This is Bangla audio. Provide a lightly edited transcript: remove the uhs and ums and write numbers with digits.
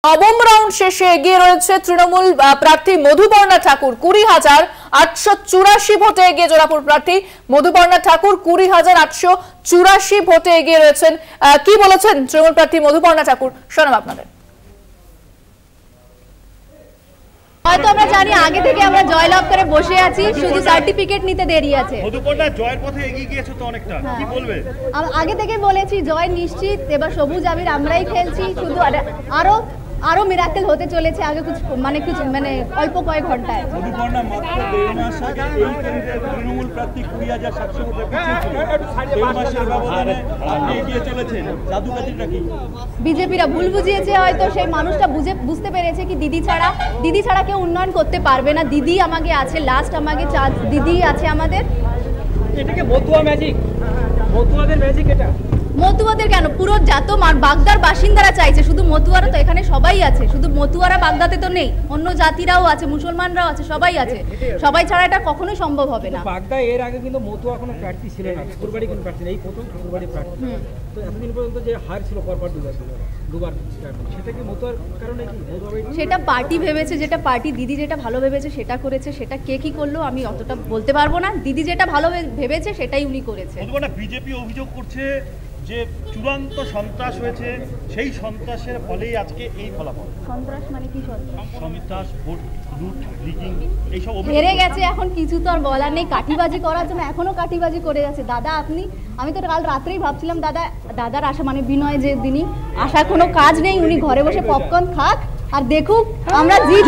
নবম রাউন্ড শেষে এগিয়ে রয়েছে তৃণমূল প্রার্থী মধুপর্ণা ঠাকুর 20,884 ভোটে এগিয়ে জোড়াপুর প্রার্থী মধুপর্ণা ঠাকুর 20,884 ভোটে এগিয়ে রয়েছেন। কি বলেছেন তৃণমূল প্রার্থী মধুপর্ণা ঠাকুর, শোনাব আপনাদের। হয়তো আমরা জানি আগে থেকে আমরা জয়লাভ করে বসে আছি, শুধু সার্টিফিকেট নিতে দেরি আছে। মধুপর্ণা জয়ের পথে এগিয়ে গিয়েছে তো অনেকটা, কি বলবে? আগে থেকে বলেছি জয় নিশ্চিত, এবার সবুজ আবির আমরাই খেলছি, শুধু আরো মিরাকেল হতে চলেছে আগে মানে অল্প কয়েক ঘন্টায়। মধুপর্ণা মাত্র 1.5 মাস আগে এই কেন্দ্রের তৃণমূল প্রার্থী 20,700 ভোটে পিছিয়ে ছিল। 1.5 মাসের ব্যবধানে আপনি এগিয়ে চলেছেন, জাদুকাঠিটা কি? বিজেপিরা ভুল বুঝিয়েছে, হয়তো সেই মানুষটা বুঝতে পেরেছে কি দিদি ছাড়া কেউ উন্নয়ন করতে পারবে না। দিদি আমাকে আছে, লাস্ট আমাকে দিদি আছে আমাদের। এটাকে মতুয়া ম্যাজিক, মতুয়াদের ম্যাজিক এটা। মতুয়াদের কেন, পুরো যত বাগদার বাসিন্দারা চাইছে, শুধু মতুয়ারা তো এখানে সবাই আছে, শুধু মতুয়ারা বাগদাতে তো নেই, অন্য জাতিরাও আছে, মুসলমানরাও আছে, সবাই আছে, সবাই ছাড়া এটা কখনোই সম্ভব হবে না। বাগদা এর আগে কিন্তু মতুয়া কোনো প্রার্থী ছিল না, ঠাকুরবাড়ি কোনো প্রার্থী নেই, প্রথম ঠাকুরবাড়ি প্রার্থী। তো এতদিন পর্যন্ত যে হার ছিল পরপর দুবার, সেটা কি মতুয়ার কারণে কি? সেটা পার্টি ভেবেছে, যেটা পার্টি দিদি যেটা ভালো ভেবেছে সেটা করেছে, সেটা কে কি করলো আমি অতটা বলতে পারবো না। দিদি যেটা ভালো ভেবেছে সেটাই উনি করেছে। বিজেপি অভিযোগ করছে যে চূড়ান্ত সন্ত্রাস হয়েছে, সেই সন্ত্রাসের ফলেই আজকে এই ফলাফল। সন্ত্রাস মানে কি? সন্ত্রাস, ভোট লুট, লিকিং, এইসব হেরে গেছে, এখন কিছু তো আর বলার নেই। কাঠিবাজি করার জন্য এখনো কাঠিবাজি করে যাচ্ছে। দাদা আমি তো কাল রাত্রেই ভাবছিলাম দাদার আশা মানে বিনয় যে দিনই আশার কোনো কাজ নেই, উনি ঘরে বসে পপকর্ন খাক আর দেখুক আমরা জিত।